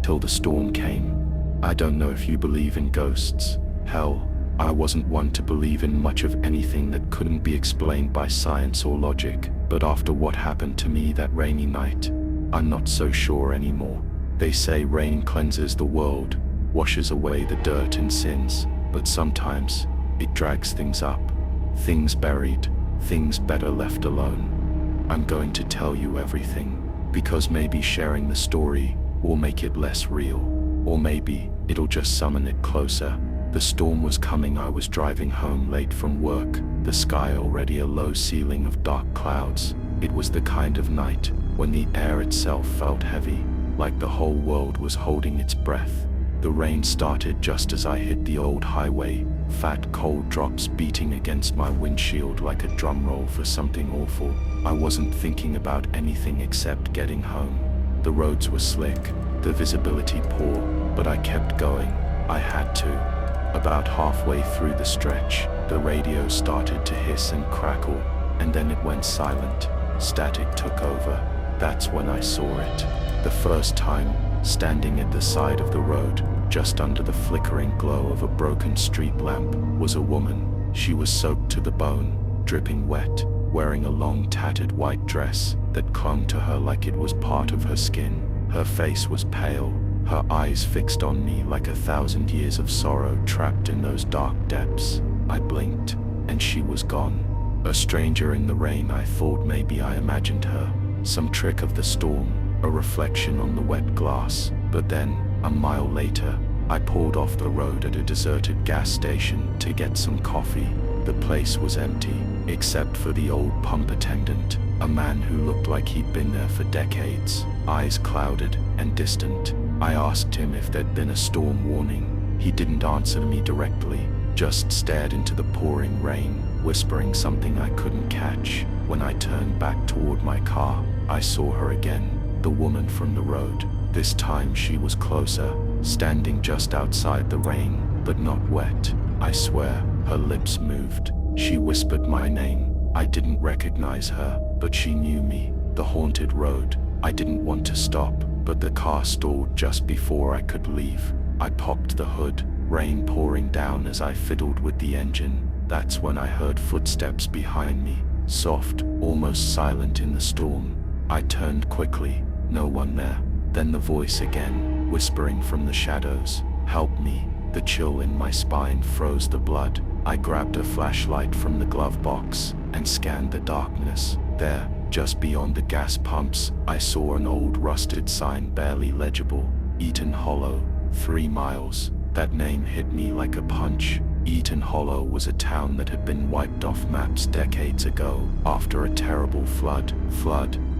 till the storm came. I don't know if you believe in ghosts. Hell, I wasn't one to believe in much of anything that couldn't be explained by science or logic, but after what happened to me that rainy night, I'm not so sure anymore. They say rain cleanses the world, washes away the dirt and sins, but sometimes it drags things up, things buried, things better left alone. I'm going to tell you everything, because maybe sharing the story will make it less real, or maybe it'll just summon it closer. The storm was coming. I was driving home late from work, the sky already a low ceiling of dark clouds. It was the kind of night when the air itself felt heavy, like the whole world was holding its breath. The rain started just as I hit the old highway, fat cold drops beating against my windshield like a drum roll for something awful. I wasn't thinking about anything except getting home. The roads were slick, the visibility poor, but I kept going. I had to. About halfway through the stretch, the radio started to hiss and crackle, and then it went silent. Static took over. That's when I saw it. The first time, standing at the side of the road, just under the flickering glow of a broken street lamp, was a woman. She was soaked to the bone, dripping wet, wearing a long tattered white dress that clung to her like it was part of her skin. Her face was pale, her eyes fixed on me like 1,000 years of sorrow trapped in those dark depths. I blinked, and she was gone. A stranger in the rain. I thought maybe I imagined her, some trick of the storm, a reflection on the wet glass. But then, a mile later, I pulled off the road at a deserted gas station to get some coffee. The place was empty, except for the old pump attendant, a man who looked like he'd been there for decades, eyes clouded and distant. I asked him if there'd been a storm warning. He didn't answer me directly, just stared into the pouring rain, whispering something I couldn't catch. When I turned back toward my car, I saw her again, the woman from the road. This time she was closer, standing just outside the rain, but not wet. I swear, her lips moved. She whispered my name. I didn't recognize her, but she knew me. The haunted road. I didn't want to stop, but the car stalled just before I could leave. I popped the hood, rain pouring down as I fiddled with the engine. That's when I heard footsteps behind me, soft, almost silent in the storm. I turned quickly, no one there. Then the voice again, whispering from the shadows, "Help me." The chill in my spine froze the blood. I grabbed a flashlight from the glove box and scanned the darkness. There, just beyond the gas pumps, I saw an old rusted sign, barely legible. Eaton Hollow, 3 miles. That name hit me like a punch. Eaton Hollow was a town that had been wiped off maps decades ago after a terrible flood.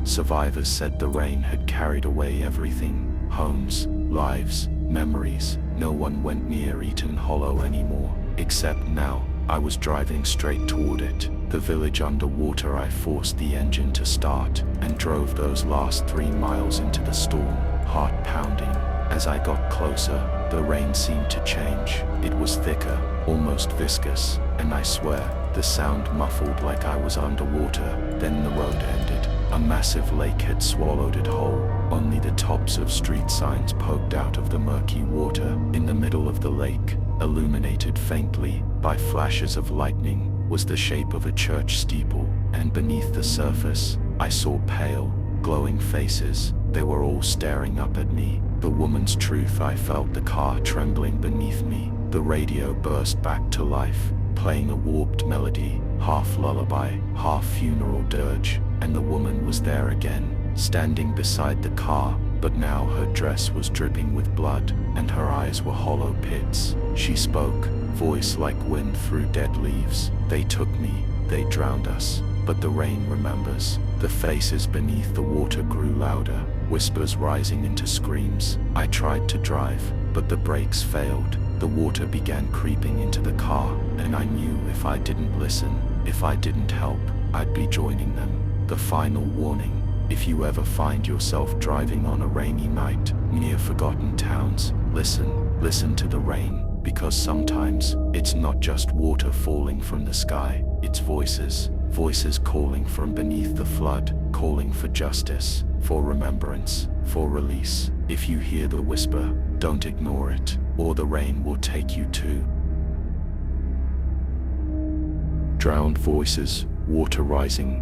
Survivors said the rain had carried away everything. Homes, lives, memories. No one went near Eaton Hollow anymore, except now. I was driving straight toward it, the village underwater. I forced the engine to start and drove those last 3 miles into the storm, heart pounding. As I got closer, the rain seemed to change. It was thicker, almost viscous, and I swear, the sound muffled like I was underwater. Then the road ended. A massive lake had swallowed it whole. Only the tops of street signs poked out of the murky water. In the middle of the lake, illuminated faintly by flashes of lightning, was the shape of a church steeple, and beneath the surface, I saw pale, glowing faces. They were all staring up at me. The woman's truth. I felt the car trembling beneath me. The radio burst back to life, playing a warped melody, half lullaby, half funeral dirge, and the woman was there again, standing beside the car, but now her dress was dripping with blood, and her eyes were hollow pits. She spoke, voice like wind through dead leaves. "They took me, they drowned us, but the rain remembers." The faces beneath the water grew louder, whispers rising into screams. I tried to drive, but the brakes failed. The water began creeping into the car, and I knew if I didn't listen, if I didn't help, I'd be joining them. The final warning: if you ever find yourself driving on a rainy night near forgotten towns, listen to the rain, because sometimes it's not just water falling from the sky, it's voices calling from beneath the flood, calling for justice, for remembrance, for release. If you hear the whisper, don't ignore it, or the rain will take you too. Drowned voices, water rising.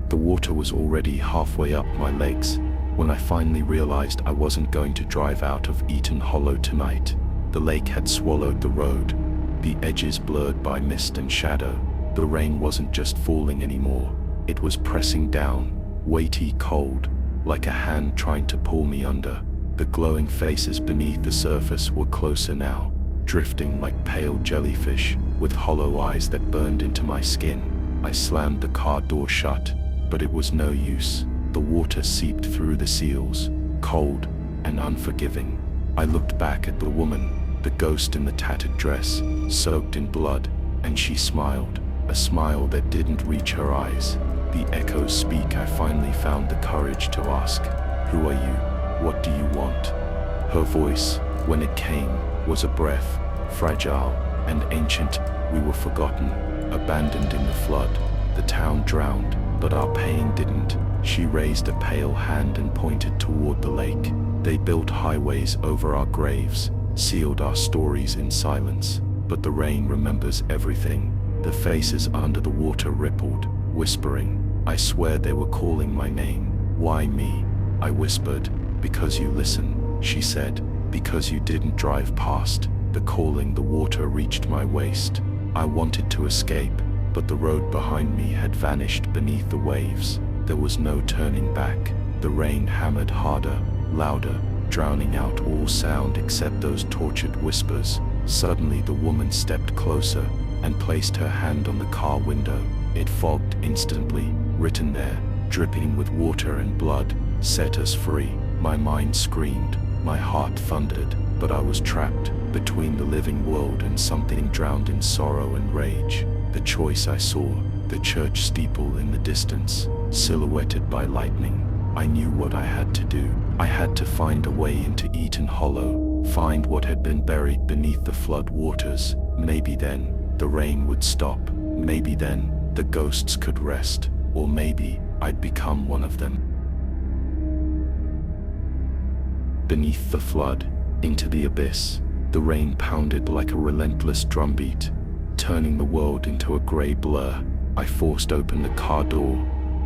The water was already halfway up my legs when I finally realized I wasn't going to drive out of Eaton Hollow tonight. The lake had swallowed the road, the edges blurred by mist and shadow. The rain wasn't just falling anymore, it was pressing down, weighty, cold, like a hand trying to pull me under. The glowing faces beneath the surface were closer now, drifting like pale jellyfish, with hollow eyes that burned into my skin. I slammed the car door shut, but it was no use. The water seeped through the seals, cold and unforgiving. I looked back at the woman, the ghost in the tattered dress, soaked in blood, and she smiled, a smile that didn't reach her eyes. The echoes speak. I finally found the courage to ask, "Who are you? What do you want?" Her voice, when it came, was a breath, fragile and ancient. We were forgotten, abandoned in the flood. The town drowned, but our pain didn't. She raised a pale hand and pointed toward the lake. They built highways over our graves, sealed our stories in silence. But the rain remembers everything. The faces under the water rippled, whispering. I swear they were calling my name. "Why me?" I whispered. "Because you listen," she said. "Because you didn't drive past." The calling, the water reached my waist. I wanted to escape, but the road behind me had vanished beneath the waves. There was no turning back. The rain hammered harder, louder, drowning out all sound except those tortured whispers. Suddenly the woman stepped closer and placed her hand on the car window. It fogged instantly, written there, dripping with water and blood, "Set us free." My mind screamed, my heart thundered, but I was trapped between the living world and something drowned in sorrow and rage. The choice I saw, the church steeple in the distance, silhouetted by lightning. I knew what I had to do. I had to find a way into Eaton Hollow, find what had been buried beneath the flood waters. Maybe then, the rain would stop. Maybe then, the ghosts could rest. Or maybe, I'd become one of them. Beneath the flood, into the abyss, the rain pounded like a relentless drumbeat, turning the world into a gray blur. I forced open the car door,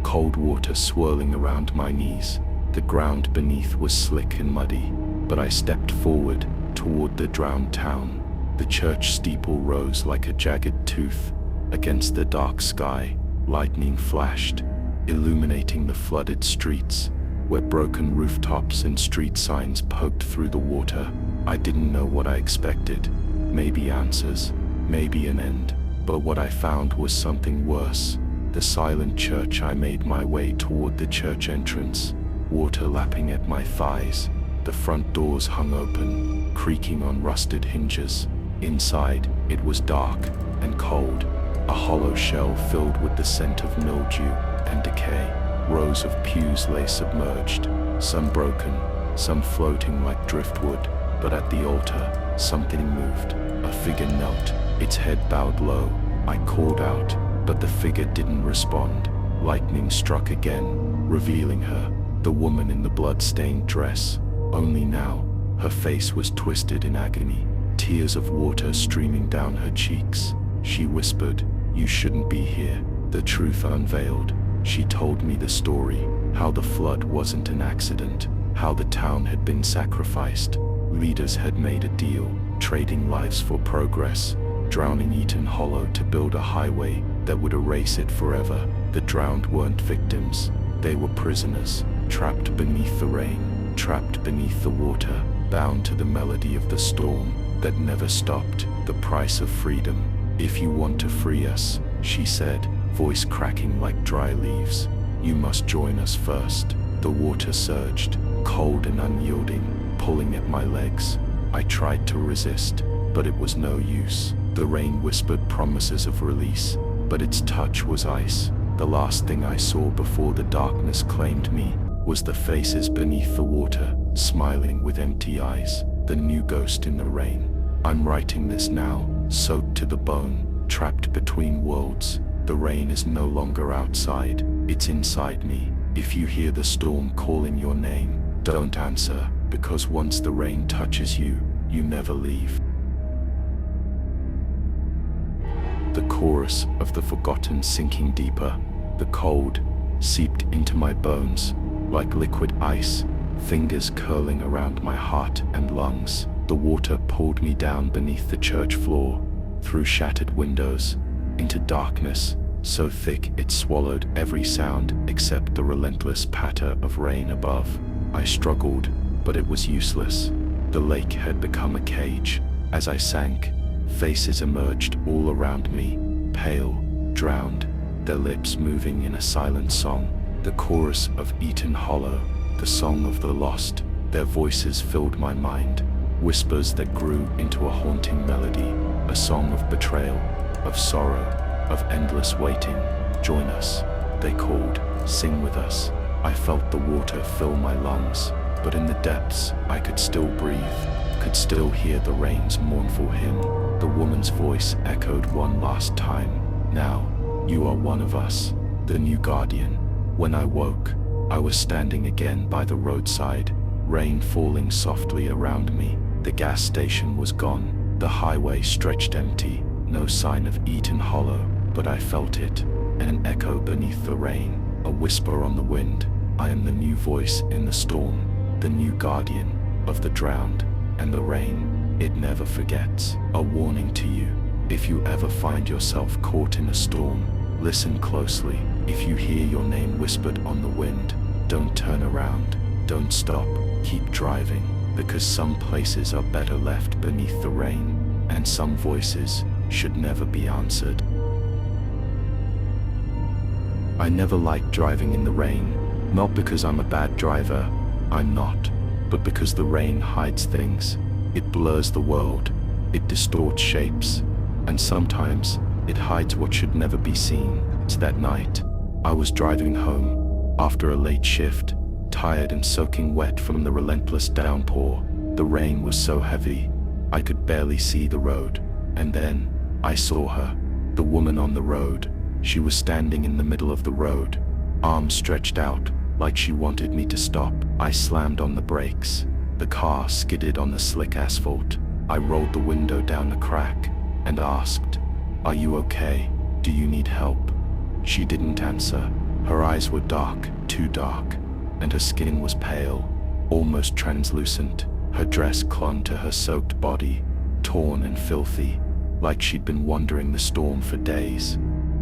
cold water swirling around my knees. The ground beneath was slick and muddy, but I stepped forward, toward the drowned town. The church steeple rose like a jagged tooth against the dark sky. Lightning flashed, illuminating the flooded streets, where broken rooftops and street signs poked through the water. I didn't know what I expected. Maybe answers, maybe an end. But what I found was something worse. The silent church. I made my way toward the church entrance, water lapping at my thighs. The front doors hung open, creaking on rusted hinges. Inside, it was dark and cold. A hollow shell filled with the scent of mildew and decay. Rows of pews lay submerged, some broken, some floating like driftwood. But at the altar, something moved. A figure knelt, its head bowed low. I called out, but the figure didn't respond. Lightning struck again, revealing her, the woman in the blood-stained dress. Only now, her face was twisted in agony, tears of water streaming down her cheeks. She whispered, "You shouldn't be here." The truth unveiled. She told me the story, how the flood wasn't an accident, how the town had been sacrificed. Leaders had made a deal, trading lives for progress, drowning Eaton Hollow to build a highway that would erase it forever. The drowned weren't victims, they were prisoners, trapped beneath the rain, trapped beneath the water, bound to the melody of the storm that never stopped. The price of freedom. "If you want to free us," she said, voice cracking like dry leaves, "you must join us first." The water surged, cold and unyielding, pulling at my legs. I tried to resist, but it was no use. The rain whispered promises of release, but its touch was ice. The last thing I saw before the darkness claimed me was the faces beneath the water, smiling with empty eyes. The new ghost in the rain. I'm writing this now, soaked to the bone, trapped between worlds. The rain is no longer outside, it's inside me. If you hear the storm calling your name, don't answer. because once the rain touches you, you never leave. The chorus of the forgotten sinking deeper, the cold seeped into my bones like liquid ice, fingers curling around my heart and lungs. The water pulled me down beneath the church floor, through shattered windows, into darkness so thick it swallowed every sound except the relentless patter of rain above. I struggled, but it was useless. The lake had become a cage. As I sank, faces emerged all around me, pale, drowned, their lips moving in a silent song. The chorus of Eaton Hollow, the song of the lost, their voices filled my mind, whispers that grew into a haunting melody, a song of betrayal, of sorrow, of endless waiting. Join us, they called, sing with us. I felt the water fill my lungs, but in the depths I could still breathe, could still hear the rain's mournful hymn. The woman's voice echoed one last time. Now, you are one of us, the new guardian. When I woke, I was standing again by the roadside, rain falling softly around me. The gas station was gone, the highway stretched empty, no sign of Eaton Hollow, but I felt it, an echo beneath the rain, a whisper on the wind. I am the new voice in the storm, the new guardian of the drowned and the rain. It never forgets. A warning to you, if you ever find yourself caught in a storm, listen closely. If you hear your name whispered on the wind, don't turn around, don't stop, keep driving, because some places are better left beneath the rain, and some voices should never be answered. I never liked driving in the rain, not because I'm a bad driver, I'm not, but because the rain hides things. It blurs the world, it distorts shapes, and sometimes it hides what should never be seen. So that night, I was driving home, after a late shift, tired and soaking wet from the relentless downpour. The rain was so heavy, I could barely see the road, and then, I saw her, the woman on the road. She was standing in the middle of the road, arms stretched out, like she wanted me to stop. I slammed on the brakes. The car skidded on the slick asphalt. I rolled the window down a crack, and asked, "Are you okay? Do you need help?" She didn't answer. Her eyes were dark, too dark, and her skin was pale, almost translucent. Her dress clung to her soaked body, torn and filthy, like she'd been wandering the storm for days.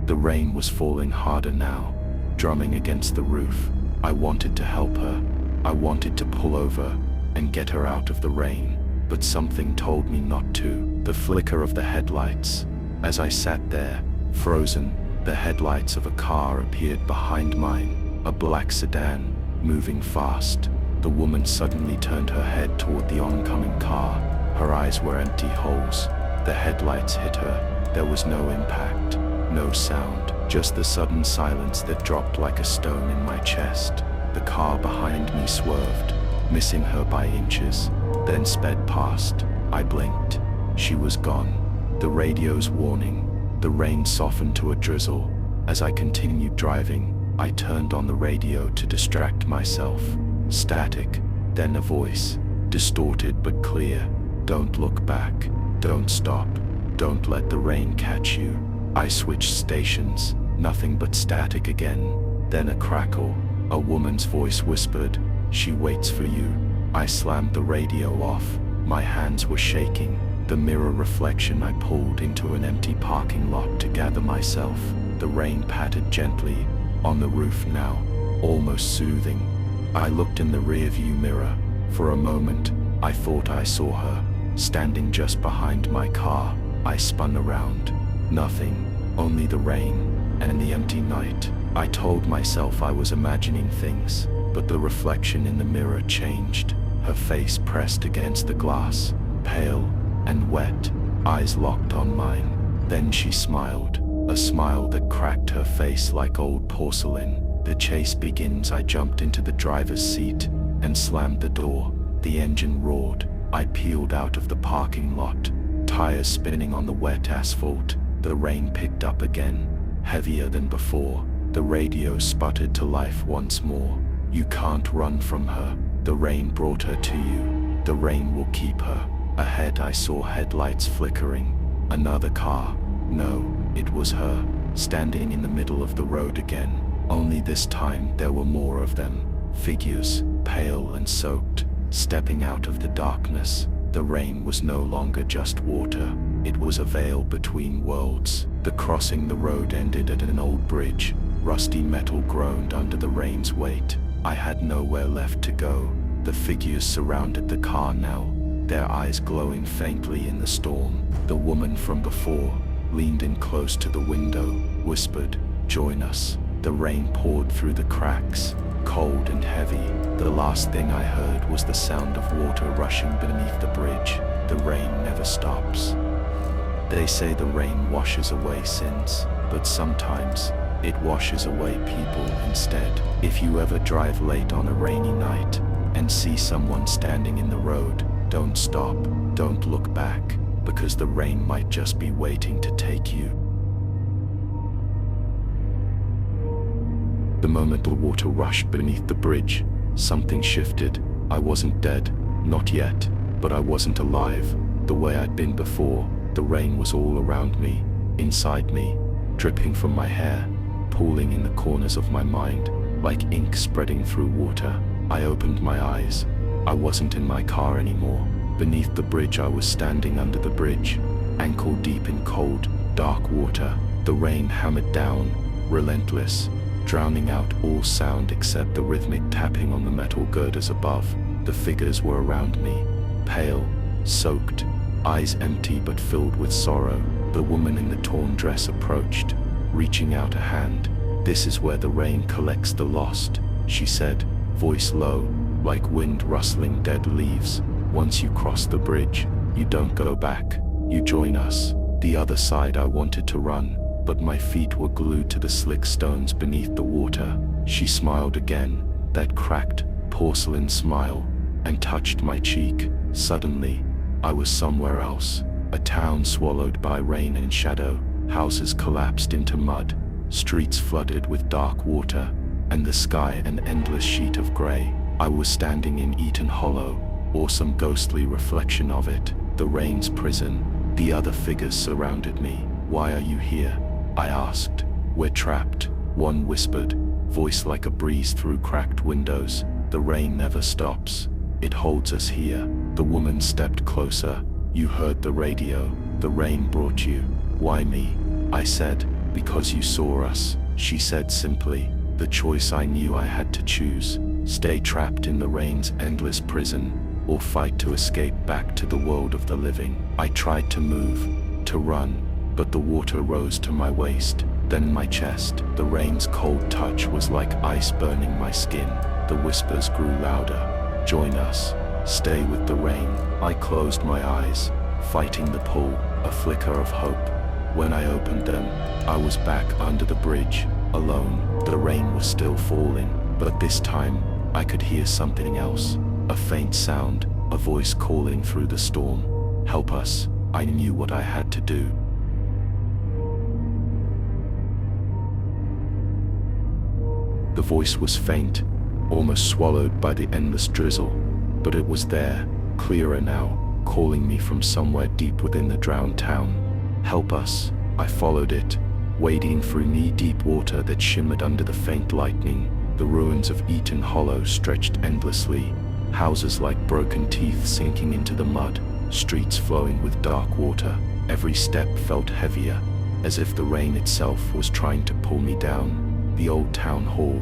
The rain was falling harder now, drumming against the roof. I wanted to help her. I wanted to pull over and get her out of the rain, but something told me not to. The flicker of the headlights. As I sat there, frozen, the headlights of a car appeared behind mine, a black sedan, moving fast. The woman suddenly turned her head toward the oncoming car. Her eyes were empty holes. The headlights hit her. There was no impact, no sound, just the sudden silence that dropped like a stone in my chest. The car behind me swerved, missing her by inches, then sped past. I blinked. She was gone. The radio's warning. The rain softened to a drizzle. As I continued driving, I turned on the radio to distract myself. Static, then a voice, distorted but clear. "Don't look back. Don't stop. Don't let the rain catch you." I switched stations, nothing but static again. Then a crackle. A woman's voice whispered, "She waits for you." I slammed the radio off. My hands were shaking. The mirror reflection I pulled into an empty parking lot to gather myself. The rain pattered gently, on the roof now, almost soothing. I looked in the rearview mirror. For a moment, I thought I saw her, standing just behind my car. I spun around. Nothing, only the rain, and the empty night. I told myself I was imagining things, but the reflection in the mirror changed. Her face pressed against the glass, pale and wet, eyes locked on mine. Then she smiled, a smile that cracked her face like old porcelain. The chase begins. I jumped into the driver's seat and slammed the door. The engine roared. I peeled out of the parking lot, tires spinning on the wet asphalt. The rain picked up again, heavier than before. The radio sputtered to life once more. "You can't run from her. The rain brought her to you. The rain will keep her. Ahead I saw headlights flickering. Another car. No, it was her, standing in the middle of the road again. Only this time there were more of them. Figures, pale and soaked, stepping out of the darkness. The rain was no longer just water. It was a veil between worlds. The crossing the road ended at an old bridge. Rusty metal groaned under the rain's weight. I had nowhere left to go. The figures surrounded the car now, their eyes glowing faintly in the storm. The woman from before leaned in close to the window, whispered, "Join us." The rain poured through the cracks, cold and heavy. The last thing I heard was the sound of water rushing beneath the bridge. The rain never stops. They say the rain washes away sins, but sometimes it washes away people instead. If you ever drive late on a rainy night and see someone standing in the road, don't stop, don't look back, because the rain might just be waiting to take you. The moment the water rushed beneath the bridge, something shifted. I wasn't dead, not yet, but I wasn't alive, the way I'd been before. The rain was all around me, inside me, dripping from my hair, pooling in the corners of my mind, like ink spreading through water. I opened my eyes. I wasn't in my car anymore. Beneath the bridge I was standing under the bridge, ankle deep in cold, dark water. The rain hammered down, relentless, drowning out all sound except the rhythmic tapping on the metal girders above. The figures were around me, pale, soaked, eyes empty but filled with sorrow. The woman in the torn dress approached, reaching out a hand. "This is where the rain collects the lost," she said, voice low, like wind rustling dead leaves. "Once you cross the bridge, you don't go back. You join us." The other side I wanted to run, but my feet were glued to the slick stones beneath the water. She smiled again, that cracked, porcelain smile, and touched my cheek. Suddenly, I was somewhere else. A town swallowed by rain and shadow. Houses collapsed into mud, streets flooded with dark water, and the sky an endless sheet of gray. I was standing in Eaton Hollow, or some ghostly reflection of it, the rain's prison. The other figures surrounded me. "Why are you here?" I asked. "We're trapped," one whispered, voice like a breeze through cracked windows. "The rain never stops. It holds us here." The woman stepped closer. "You heard the radio. The rain brought you." "Why me?" I said. "Because you saw us," she said simply. The choice I knew I had to choose. Stay trapped in the rain's endless prison, or fight to escape back to the world of the living. I tried to move, to run, but the water rose to my waist, then my chest. The rain's cold touch was like ice burning my skin. The whispers grew louder. "Join us. Stay with the rain." I closed my eyes, fighting the pull, a flicker of hope. When I opened them, I was back under the bridge, alone. The rain was still falling, but this time, I could hear something else. A faint sound, a voice calling through the storm. "Help us." I knew what I had to do. The voice was faint, almost swallowed by the endless drizzle, but it was there, clearer now, calling me from somewhere deep within the drowned town. "Help us." I followed it, wading through knee-deep water that shimmered under the faint lightning. The ruins of Eaton Hollow stretched endlessly, houses like broken teeth sinking into the mud, streets flowing with dark water. Every step felt heavier, as if the rain itself was trying to pull me down. The old town hall.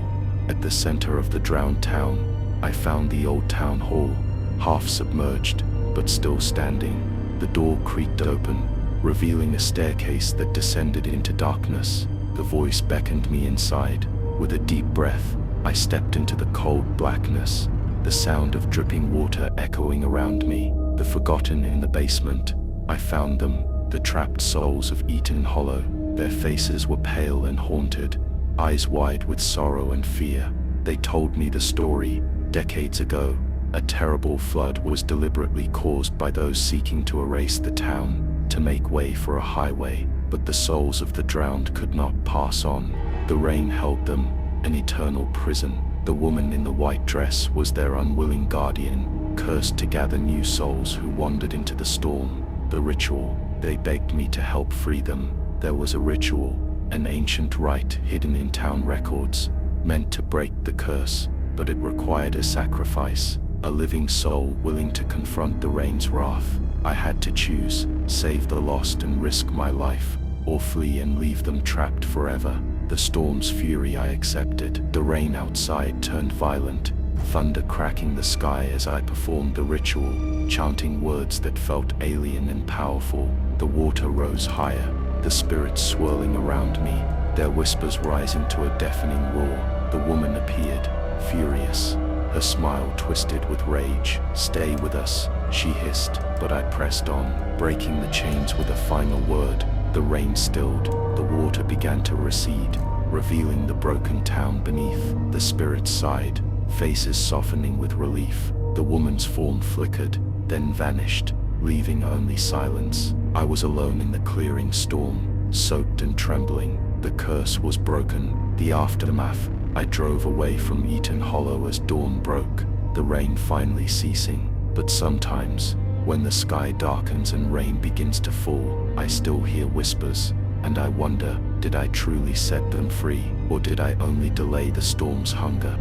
At the center of the drowned town, I found the old town hall, half submerged, but still standing. The door creaked open, revealing a staircase that descended into darkness. The voice beckoned me inside. With a deep breath, I stepped into the cold blackness, the sound of dripping water echoing around me. The forgotten in the basement. I found them, the trapped souls of Eaton Hollow. Their faces were pale and haunted, eyes wide with sorrow and fear. They told me the story. Decades ago, a terrible flood was deliberately caused by those seeking to erase the town, to make way for a highway, but the souls of the drowned could not pass on. The rain held them, an eternal prison. The woman in the white dress was their unwilling guardian, cursed to gather new souls who wandered into the storm. The ritual, they begged me to help free them. There was a ritual, an ancient rite hidden in town records, meant to break the curse, but it required a sacrifice, a living soul willing to confront the rain's wrath. I had to choose, save the lost and risk my life, or flee and leave them trapped forever. The storm's fury I accepted. The rain outside turned violent, thunder cracking the sky as I performed the ritual, chanting words that felt alien and powerful. The water rose higher, the spirits swirling around me, their whispers rising to a deafening roar. The woman appeared, furious, her smile twisted with rage. "Stay with us," she hissed, but I pressed on, breaking the chains with a final word. The rain stilled, the water began to recede, revealing the broken town beneath. The spirits sighed, faces softening with relief. The woman's form flickered, then vanished, leaving only silence. I was alone in the clearing storm, soaked and trembling. The curse was broken. The aftermath, I drove away from Eaton Hollow as dawn broke, the rain finally ceasing. But sometimes, when the sky darkens and rain begins to fall, I still hear whispers, and I wonder, did I truly set them free, or did I only delay the storm's hunger?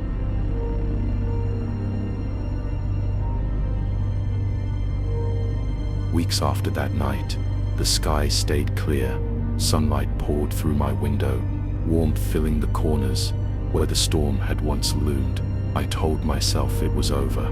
Weeks after that night, the sky stayed clear. Sunlight poured through my window, warmth filling the corners where the storm had once loomed. I told myself it was over.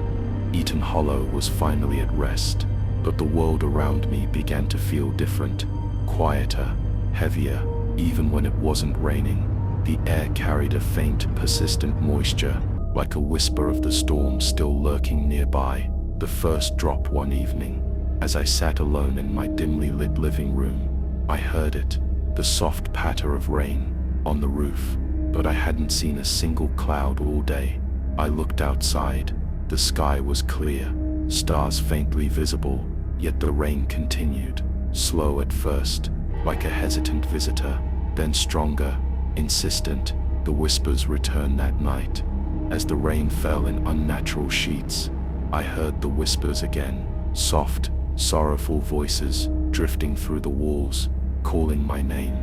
Eaton Hollow was finally at rest, but the world around me began to feel different, quieter, heavier. Even when it wasn't raining, the air carried a faint, persistent moisture, like a whisper of the storm still lurking nearby. The first drop one evening, as I sat alone in my dimly lit living room, I heard it, the soft patter of rain on the roof, but I hadn't seen a single cloud all day. I looked outside. The sky was clear, stars faintly visible, yet the rain continued, slow at first, like a hesitant visitor, then stronger, insistent. The whispers returned that night. As the rain fell in unnatural sheets, I heard the whispers again, soft, sorrowful voices drifting through the walls, calling my name.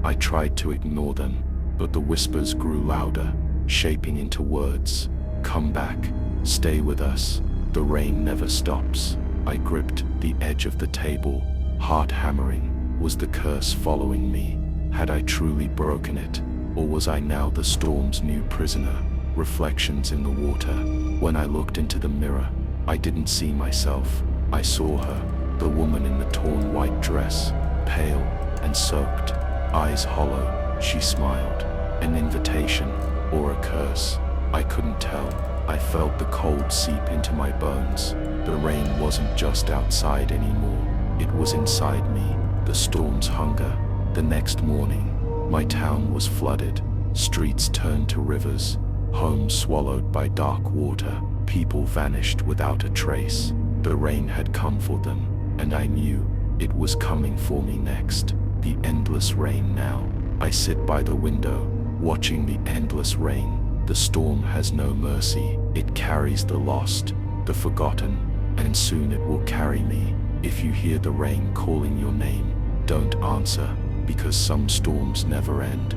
I tried to ignore them, but the whispers grew louder, shaping into words. "Come back, stay with us, the rain never stops." I gripped the edge of the table, heart hammering. Was the curse following me? Had I truly broken it? Or was I now the storm's new prisoner? Reflections in the water. When I looked into the mirror, I didn't see myself. I saw her, the woman in the torn white dress, pale and soaked, eyes hollow. She smiled. An invitation, or a curse? I couldn't tell. I felt the cold seep into my bones. The rain wasn't just outside anymore. It was inside me, the storm's hunger. The next morning, my town was flooded. Streets turned to rivers, homes swallowed by dark water. People vanished without a trace. The rain had come for them, and I knew it was coming for me next. The endless rain now. I sit by the window, watching the endless rain. The storm has no mercy. It carries the lost, the forgotten, and soon it will carry me. If you hear the rain calling your name, don't answer, because some storms never end.